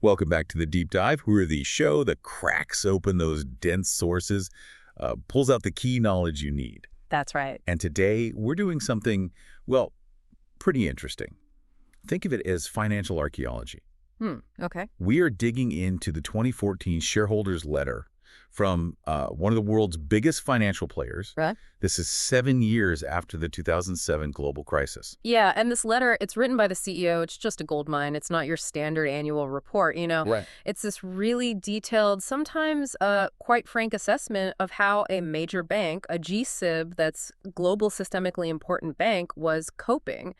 Welcome back to the Deep Dive. We're the show that cracks open those dense sources, pulls out the key knowledge you need. That's right. And today, we're doing something, well, pretty interesting. Think of it as financial archaeology. Okay. We are digging into the 2014 Shareholders Letter from one of the world's biggest financial players. Right. This is 7 years after the 2007 global crisis. Yeah, and this letter, it's written by the CEO. It's just a gold mine. It's not your standard annual report, Right. It's this really detailed, sometimes quite frank assessment of how a major bank, a G-SIB that's global systemically important bank, was coping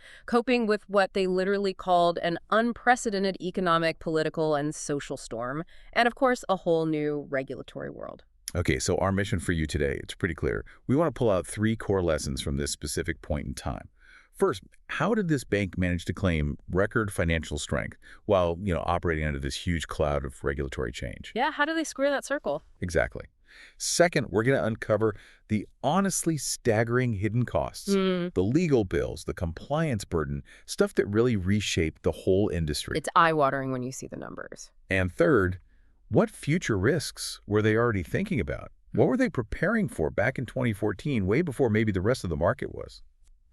with what they literally called an unprecedented economic, political, and social storm, and of course, a whole new regulatory world. Okay, so our mission for you today, it's pretty clear. We want to pull out 3 core lessons from this specific point in time. First, how did this bank manage to claim record financial strength while, operating under this huge cloud of regulatory change? Yeah, how do they square that circle? Exactly. Second, we're going to uncover the honestly staggering hidden costs, the legal bills, the compliance burden, stuff that really reshaped the whole industry. It's eye-watering when you see the numbers. And third, what future risks were they already thinking about? What were they preparing for back in 2014, way before maybe the rest of the market was?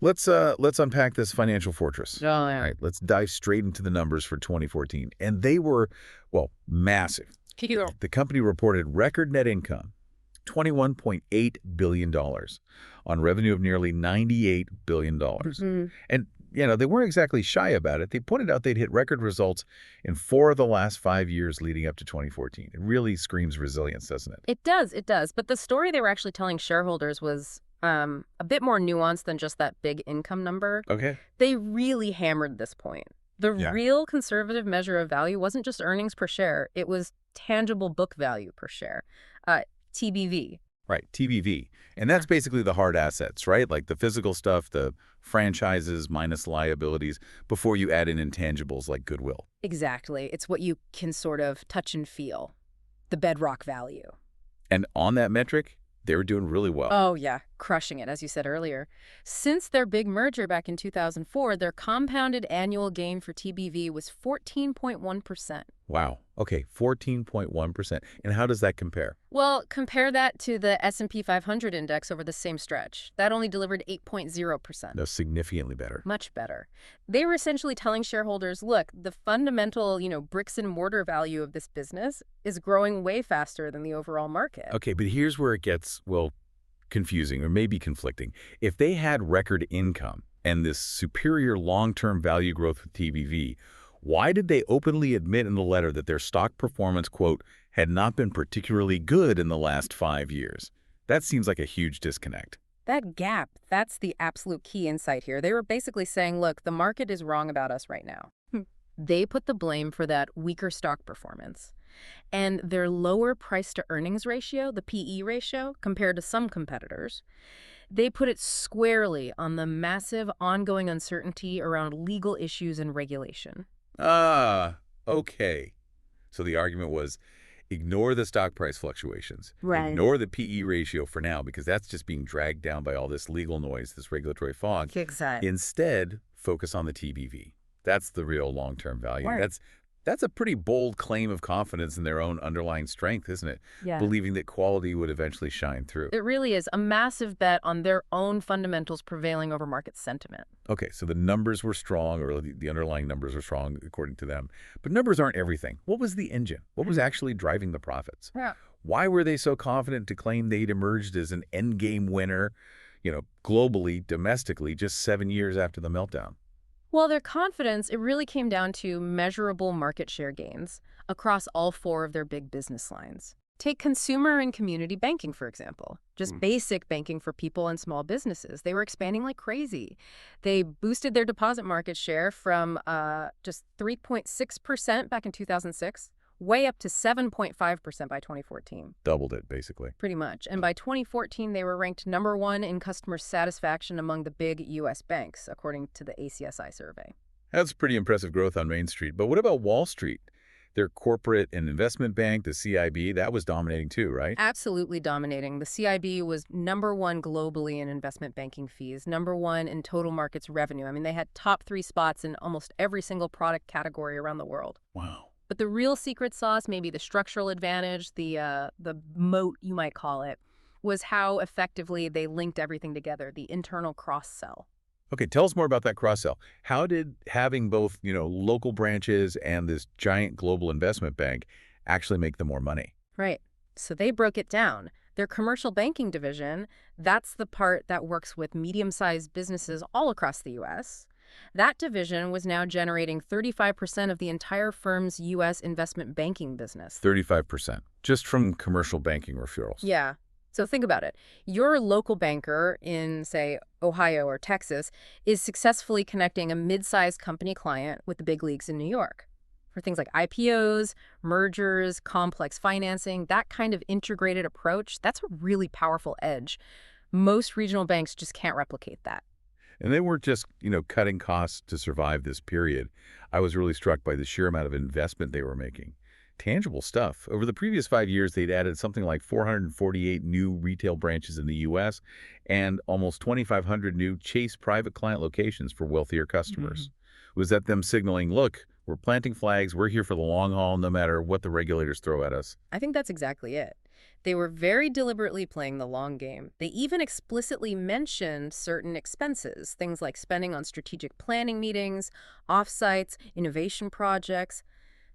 Let's unpack this financial fortress. Oh, yeah. All right, let's dive straight into the numbers for 2014. And they were, well, massive. The company reported record net income, $21.8 billion, on revenue of nearly $98 billion. And they weren't exactly shy about it. They pointed out they'd hit record results in 4 of the last 5 years leading up to 2014. It really screams resilience, doesn't it? It does. But the story they were actually telling shareholders was a bit more nuanced than just that big income number. Okay. They really hammered this point. The real conservative measure of value wasn't just earnings per share. It was tangible book value per share, TBV. Right, TBV. And that's basically the hard assets, right? Like the physical stuff, the franchises minus liabilities, before you add in intangibles like goodwill. Exactly. It's what you can sort of touch and feel, the bedrock value. And on that metric, they were doing really well. Oh, yeah, crushing it, as you said earlier. Since their big merger back in 2004, their compounded annual gain for TBV was 14.1%. Wow. Okay, 14.1%. And how does that compare? Well, compare that to the S&P 500 index over the same stretch. That only delivered 8.0%. No, significantly better. Much better. They were essentially telling shareholders, look, the fundamental, bricks and mortar value of this business is growing way faster than the overall market. Okay, but here's where it gets, confusing or maybe conflicting. If they had record income and this superior long-term value growth with TBV, why did they openly admit in the letter that their stock performance, quote, had not been particularly good in the last 5 years? That seems like a huge disconnect. That gap, that's the absolute key insight here. They were basically saying, look, the market is wrong about us right now. They put the blame for that weaker stock performance. And their lower price-to-earnings ratio, the PE ratio, compared to some competitors, they put it squarely on the massive ongoing uncertainty around legal issues and regulation. Okay. So the argument was, ignore the stock price fluctuations. Right. Ignore the PE ratio for now, because that's just being dragged down by all this legal noise, this regulatory fog. Exactly. Instead, focus on the TBV. That's the real long-term value. Right. That's a pretty bold claim of confidence in their own underlying strength, isn't it? Yeah. Believing that quality would eventually shine through. It really is a massive bet on their own fundamentals prevailing over market sentiment. Okay, so the numbers were strong, or the underlying numbers were strong, according to them. But numbers aren't everything. What was the engine? What was actually driving the profits? Yeah. Why were they so confident to claim they'd emerged as an endgame winner, globally, domestically, just 7 years after the meltdown? Well, their confidence, it really came down to measurable market share gains across all 4 of their big business lines. Take consumer and community banking, for example. Just basic banking for people and small businesses. They were expanding like crazy. They boosted their deposit market share from just 3.6% back in 2006, way up to 7.5% by 2014. Doubled it, basically. Pretty much. And by 2014, they were ranked #1 in customer satisfaction among the big U.S. banks, according to the ACSI survey. That's pretty impressive growth on Main Street. But what about Wall Street? Their corporate and investment bank, the CIB, that was dominating too, right? Absolutely dominating. The CIB was #1 globally in investment banking fees, #1 in total markets revenue. I mean, they had top 3 spots in almost every single product category around the world. Wow. But the real secret sauce, maybe the structural advantage, the moat, you might call it, was how effectively they linked everything together, the internal cross-sell. Okay, tell us more about that cross-sell. How did having both, local branches and this giant global investment bank actually make them more money? Right. So they broke it down. Their commercial banking division, that's the part that works with medium-sized businesses all across the U.S. That division was now generating 35% of the entire firm's U.S. investment banking business. 35%, just from commercial banking referrals. Yeah. So think about it. Your local banker in, say, Ohio or Texas is successfully connecting a mid-sized company client with the big leagues in New York. For things like IPOs, mergers, complex financing, that kind of integrated approach, that's a really powerful edge. Most regional banks just can't replicate that. And they weren't just, cutting costs to survive this period. I was really struck by the sheer amount of investment they were making. Tangible stuff. Over the previous 5 years, they'd added something like 448 new retail branches in the U.S. and almost 2,500 new Chase private client locations for wealthier customers. Was that them signaling, look, we're planting flags, we're here for the long haul, no matter what the regulators throw at us? I think that's exactly it. They were very deliberately playing the long game. They even explicitly mentioned certain expenses, things like spending on strategic planning meetings, offsites, innovation projects.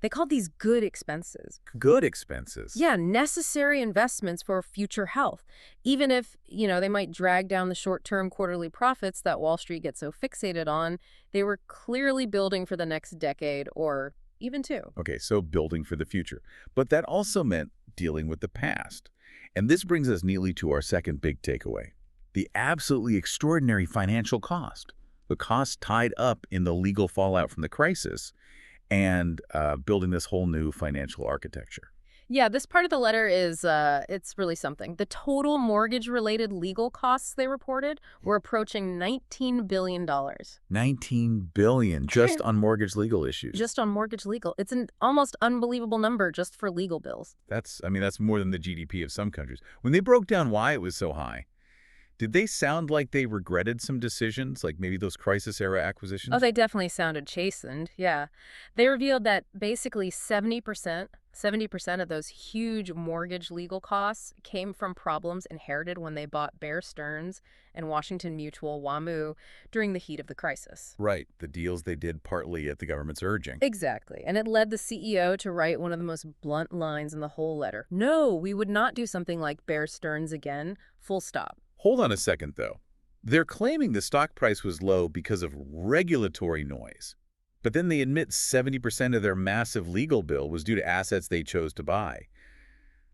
They called these good expenses. Good expenses? Yeah, necessary investments for future health. Even if, they might drag down the short-term quarterly profits that Wall Street gets so fixated on, they were clearly building for the next decade or even two. Okay, so building for the future. But that also meant dealing with the past. And this brings us neatly to our second big takeaway, the absolutely extraordinary financial cost, the cost tied up in the legal fallout from the crisis and building this whole new financial architecture. Yeah, this part of the letter is, it's really something. The total mortgage-related legal costs they reported were approaching $19 billion. $19 billion just on mortgage legal issues. Just on mortgage legal. It's an almost unbelievable number just for legal bills. That's more than the GDP of some countries. When they broke down why it was so high, did they sound like they regretted some decisions, like maybe those crisis-era acquisitions? Oh, they definitely sounded chastened, yeah. They revealed that basically 70% of those huge mortgage legal costs came from problems inherited when they bought Bear Stearns and Washington Mutual WAMU during the heat of the crisis. Right, the deals they did partly at the government's urging. Exactly, and it led the CEO to write one of the most blunt lines in the whole letter. No, we would not do something like Bear Stearns again, full stop. Hold on a second, though. They're claiming the stock price was low because of regulatory noise. But then they admit 70% of their massive legal bill was due to assets they chose to buy.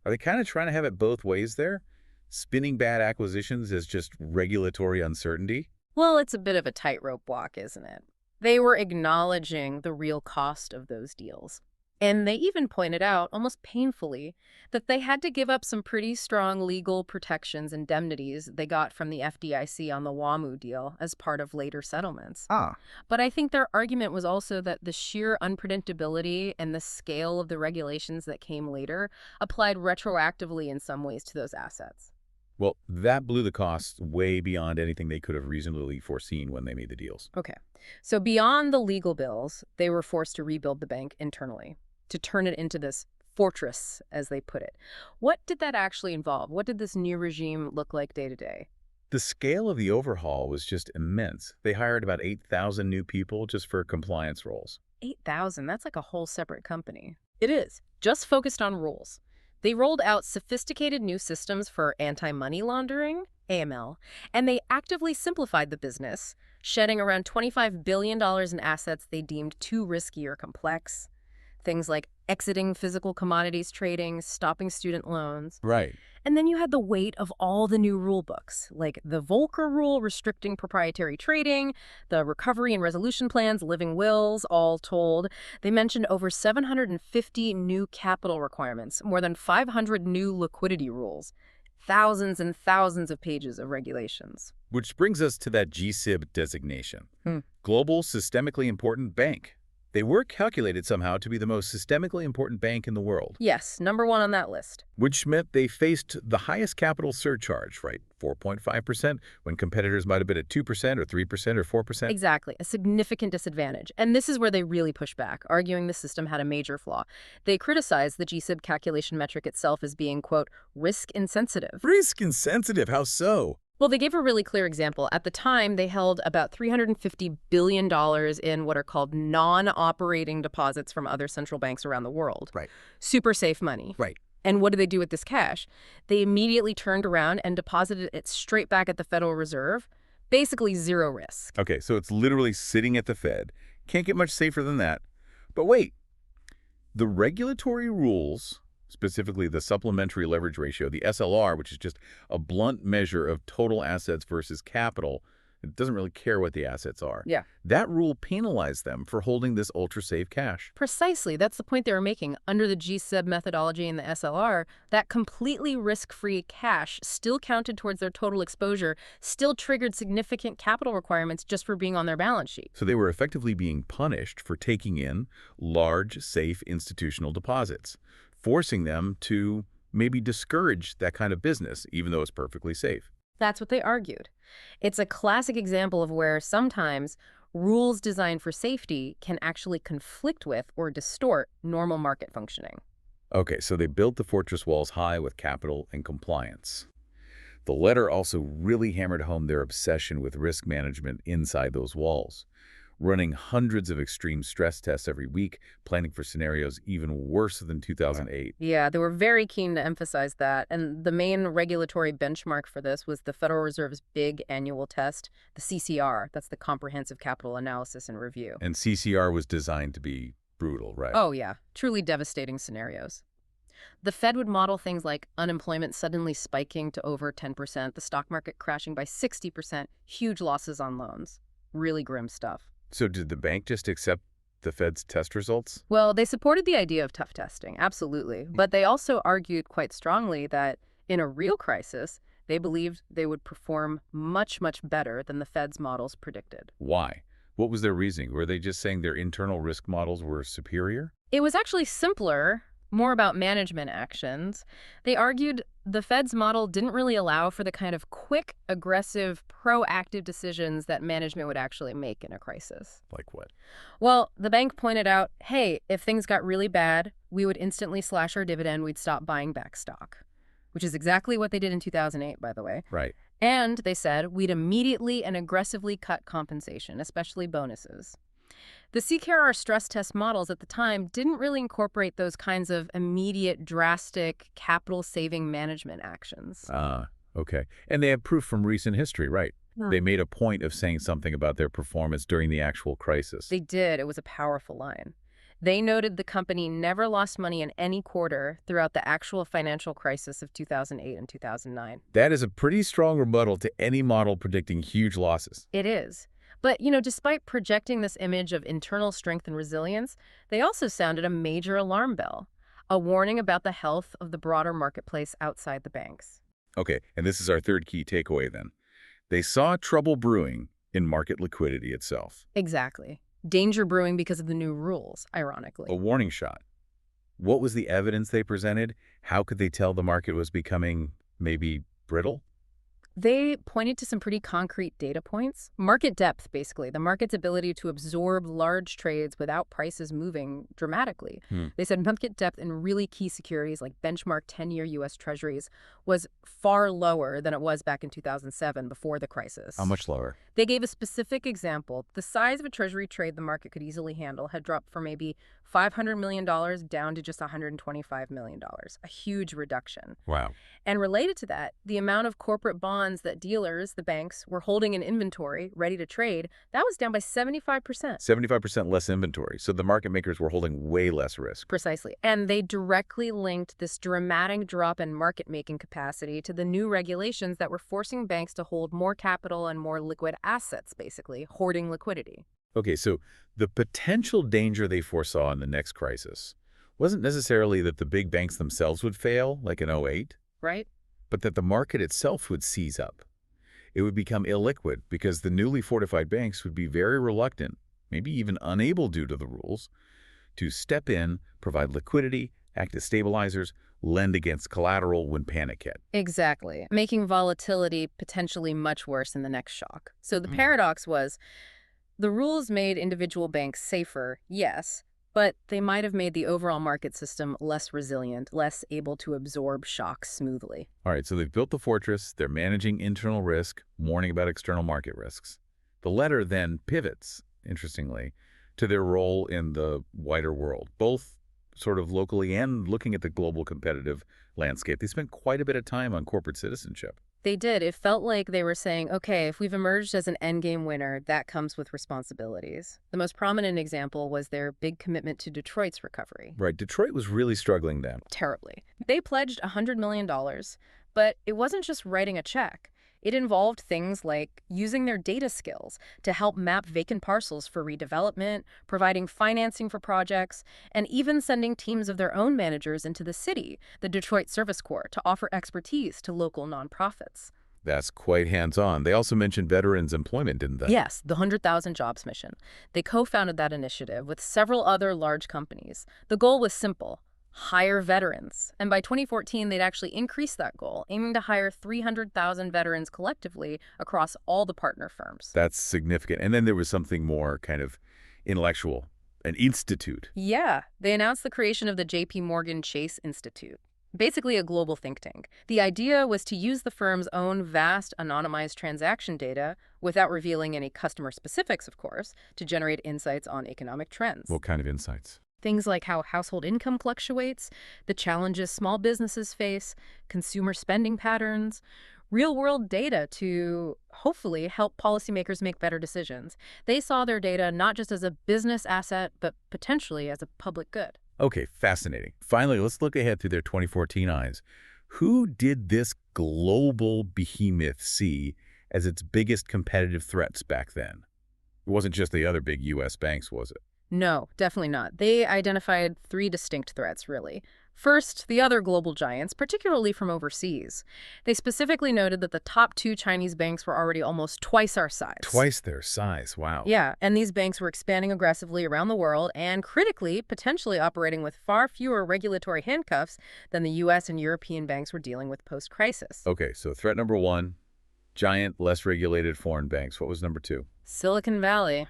Are they kind of trying to have it both ways there? Spinning bad acquisitions as just regulatory uncertainty? Well, it's a bit of a tightrope walk, isn't it? They were acknowledging the real cost of those deals. And they even pointed out, almost painfully, that they had to give up some pretty strong legal protections, indemnities they got from the FDIC on the WAMU deal as part of later settlements. But I think their argument was also that the sheer unpredictability and the scale of the regulations that came later applied retroactively in some ways to those assets. Well, that blew the costs way beyond anything they could have reasonably foreseen when they made the deals. Okay. So beyond the legal bills, they were forced to rebuild the bank internally, to turn it into this fortress, as they put it. What did that actually involve? What did this new regime look like day to day? The scale of the overhaul was just immense. They hired about 8,000 new people just for compliance roles. 8,000? That's like a whole separate company. It is, just focused on rules. They rolled out sophisticated new systems for anti-money laundering, AML, and they actively simplified the business, shedding around $25 billion in assets they deemed too risky or complex. Things like exiting physical commodities trading, stopping student loans. Right. And then you had the weight of all the new rule books, like the Volcker rule restricting proprietary trading, the recovery and resolution plans, living wills, all told. They mentioned over 750 new capital requirements, more than 500 new liquidity rules, thousands and thousands of pages of regulations. Which brings us to that GSIB designation. Global Systemically Important Bank. They were calculated somehow to be the most systemically important bank in the world. Yes, number one on that list. Which meant they faced the highest capital surcharge, right? 4.5%, when competitors might have been at 2% or 3% or 4%. Exactly, a significant disadvantage. And this is where they really push back, arguing the system had a major flaw. They criticize the GSIB calculation metric itself as being, quote, risk insensitive. Risk insensitive? How so? Well, they gave a really clear example. At the time, they held about $350 billion in what are called non-operating deposits from other central banks around the world. Right. Super safe money. Right. And what did they do with this cash? They immediately turned around and deposited it straight back at the Federal Reserve. Basically zero risk. Okay, so it's literally sitting at the Fed. Can't get much safer than that. But wait, the regulatory rules, specifically the supplementary leverage ratio, the SLR, which is just a blunt measure of total assets versus capital, it doesn't really care what the assets are. Yeah. That rule penalized them for holding this ultra-safe cash. Precisely. That's the point they were making. Under the GSIB methodology and the SLR, that completely risk-free cash still counted towards their total exposure, still triggered significant capital requirements just for being on their balance sheet. So they were effectively being punished for taking in large, safe institutional deposits, forcing them to maybe discourage that kind of business, even though it's perfectly safe. That's what they argued. It's a classic example of where sometimes rules designed for safety can actually conflict with or distort normal market functioning. Okay, so they built the fortress walls high with capital and compliance. The letter also really hammered home their obsession with risk management inside those walls, running hundreds of extreme stress tests every week, planning for scenarios even worse than 2008. Yeah, they were very keen to emphasize that. And the main regulatory benchmark for this was the Federal Reserve's big annual test, the CCR. That's the Comprehensive Capital Analysis and Review. And CCR was designed to be brutal, right? Oh, yeah. Truly devastating scenarios. The Fed would model things like unemployment suddenly spiking to over 10%, the stock market crashing by 60%, huge losses on loans. Really grim stuff. So did the bank just accept the Fed's test results? Well, they supported the idea of tough testing, absolutely. But they also argued quite strongly that in a real crisis, they believed they would perform much, much better than the Fed's models predicted. Why? What was their reasoning? Were they just saying their internal risk models were superior? It was actually simpler, more about management actions. They argued the Fed's model didn't really allow for the kind of quick, aggressive, proactive decisions that management would actually make in a crisis. Like what? Well, the bank pointed out, hey, if things got really bad, we would instantly slash our dividend, we'd stop buying back stock, which is exactly what they did in 2008, by the way. Right. And they said we'd immediately and aggressively cut compensation, especially bonuses. The CCAR stress test models at the time didn't really incorporate those kinds of immediate, drastic, capital-saving management actions. Okay. And they have proof from recent history, right? Yeah. They made a point of saying something about their performance during the actual crisis. They did. It was a powerful line. They noted the company never lost money in any quarter throughout the actual financial crisis of 2008 and 2009. That is a pretty strong rebuttal to any model predicting huge losses. It is. But, despite projecting this image of internal strength and resilience, they also sounded a major alarm bell, a warning about the health of the broader marketplace outside the banks. Okay, and this is our third key takeaway then. They saw trouble brewing in market liquidity itself. Exactly. Danger brewing because of the new rules, ironically. A warning shot. What was the evidence they presented? How could they tell the market was becoming maybe brittle? They pointed to some pretty concrete data points. Market depth, basically, the market's ability to absorb large trades without prices moving dramatically. They said market depth in really key securities like benchmark 10-year U.S. Treasuries was far lower than it was back in 2007 before the crisis. How much lower? They gave a specific example. The size of a Treasury trade the market could easily handle had dropped from maybe $500 million down to just $125 million, a huge reduction. Wow. And related to that, the amount of corporate bonds that dealers, the banks, were holding in inventory, ready to trade, that was down by 75%. 75% less inventory. So the market makers were holding way less risk. Precisely. And they directly linked this dramatic drop in market-making capacity to the new regulations that were forcing banks to hold more capital and more liquid assets, basically, hoarding liquidity. Okay, so the potential danger they foresaw in the next crisis wasn't necessarily that the big banks themselves would fail, like in '08. Right? But that the market itself would seize up. It would become illiquid because the newly fortified banks would be very reluctant, maybe even unable due to the rules, to step in, provide liquidity, act as stabilizers, lend against collateral when panic hit. Exactly, making volatility potentially much worse in the next shock. So the paradox was the rules made individual banks safer, yes, but they might have made the overall market system less resilient, less able to absorb shocks smoothly. All right, so they've built the fortress, they're managing internal risk, warning about external market risks. The letter then pivots, interestingly, to their role in the wider world, both sort of locally and looking at the global competitive landscape. They spent quite a bit of time on corporate citizenship. They did. It felt like they were saying, okay, if we've emerged as an endgame winner, that comes with responsibilities. The most prominent example was their big commitment to Detroit's recovery. Right, Detroit was really struggling then. Terribly. They pledged $100 million, but it wasn't just writing a check. It involved things like using their data skills to help map vacant parcels for redevelopment, providing financing for projects, and even sending teams of their own managers into the city, the Detroit Service Corps, to offer expertise to local nonprofits. That's quite hands-on. They also mentioned veterans' employment, didn't they? Yes, the 100,000 Jobs Mission. They co-founded that initiative with several other large companies. The goal was simple: hire veterans. And by 2014, they'd actually increased that goal, aiming to hire 300,000 veterans collectively across all the partner firms. That's significant. And then there was something more kind of intellectual, an institute. Yeah, they announced the creation of the JPMorgan Chase Institute, basically a global think tank. The idea was to use the firm's own vast anonymized transaction data, without revealing any customer specifics, of course, to generate insights on economic trends. What kind of insights? Things like how household income fluctuates, the challenges small businesses face, consumer spending patterns, real-world data to hopefully help policymakers make better decisions. They saw their data not just as a business asset, but potentially as a public good. Okay, fascinating. Finally, let's look ahead through their 2014 eyes. Who did this global behemoth see as its biggest competitive threats back then? It wasn't just the other big U.S. banks, was it? No, definitely not. They identified three distinct threats, really. First, the other global giants, particularly from overseas. They specifically noted that the top two Chinese banks were already almost twice our size. Twice their size, wow. Yeah, and these banks were expanding aggressively around the world and, critically, potentially operating with far fewer regulatory handcuffs than the U.S. and European banks were dealing with post-crisis. Okay, so threat number one, giant, less regulated foreign banks. What was number two? Silicon Valley.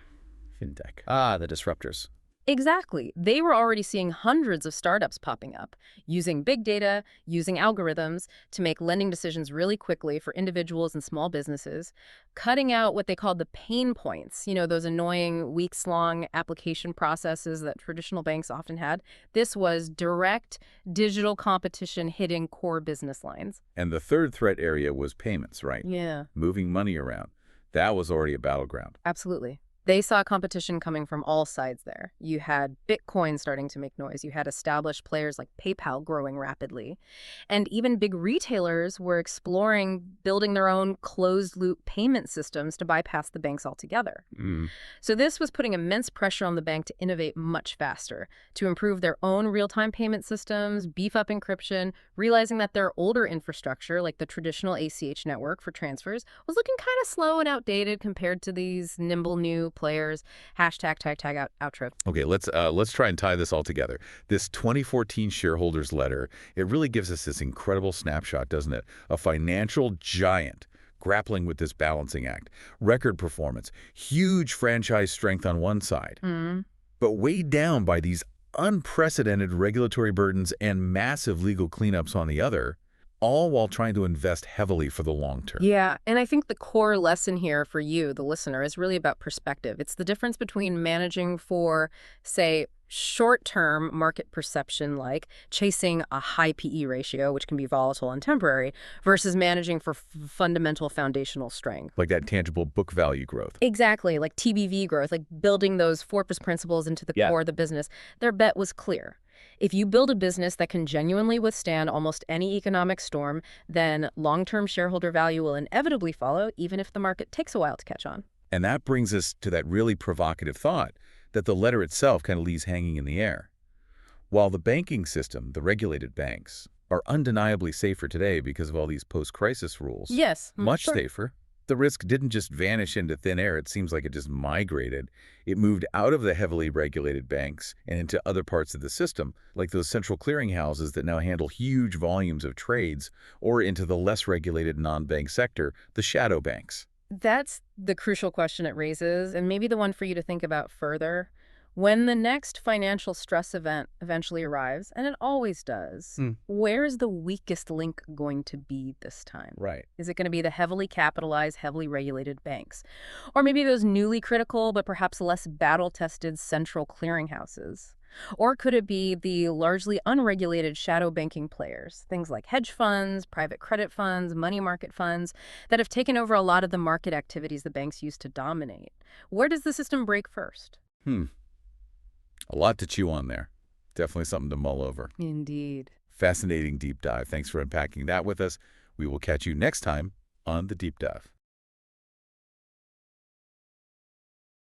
Fintech. Ah, the disruptors. Exactly. They were already seeing hundreds of startups popping up, using big data, using algorithms to make lending decisions really quickly for individuals and small businesses, cutting out what they called the pain points, those annoying weeks-long application processes that traditional banks often had. This was direct digital competition hitting core business lines. And the third threat area was payments, right? Yeah. Moving money around. That was already a battleground. Absolutely. They saw competition coming from all sides there. You had Bitcoin starting to make noise. You had established players like PayPal growing rapidly. And even big retailers were exploring building their own closed-loop payment systems to bypass the banks altogether. So this was putting immense pressure on the bank to innovate much faster, to improve their own real-time payment systems, beef up encryption, realizing that their older infrastructure, like the traditional ACH network for transfers, was looking kind of slow and outdated compared to these nimble new players. Hashtag tag outro. Okay, let's try and tie this all together. This 2014 Shareholders Letter, it really gives us this incredible snapshot, doesn't it? A financial giant grappling with this balancing act. Record performance, huge franchise strength on one side, but weighed down by these unprecedented regulatory burdens and massive legal cleanups on the other, all while trying to invest heavily for the long term. Yeah, and I think the core lesson here for you, the listener, is really about perspective. It's the difference between managing for, say, short-term market perception, like chasing a high PE ratio, which can be volatile and temporary, versus managing for fundamental foundational strength. Like that tangible book value growth. Exactly, like TBV growth, like building those fortress principles into the core of the business. Their bet was clear. If you build a business that can genuinely withstand almost any economic storm, then long-term shareholder value will inevitably follow, even if the market takes a while to catch on. And that brings us to that really provocative thought that the letter itself kind of leaves hanging in the air. While the banking system, the regulated banks, are undeniably safer today because of all these post-crisis rules. Yes. Much safer. The risk didn't just vanish into thin air. It seems like it just migrated. It moved out of the heavily regulated banks and into other parts of the system, like those central clearinghouses that now handle huge volumes of trades, or into the less regulated non-bank sector, the shadow banks. That's the crucial question it raises, and maybe the one for you to think about further. When the next financial stress event eventually arrives, and it always does, where is the weakest link going to be this time? Right. Is it going to be the heavily capitalized, heavily regulated banks? Or maybe those newly critical but perhaps less battle-tested central clearinghouses? Or could it be the largely unregulated shadow banking players, things like hedge funds, private credit funds, money market funds, that have taken over a lot of the market activities the banks used to dominate? Where does the system break first? A lot to chew on there. Definitely something to mull over. Indeed. Fascinating deep dive. Thanks for unpacking that with us. We will catch you next time on The Deep Dive.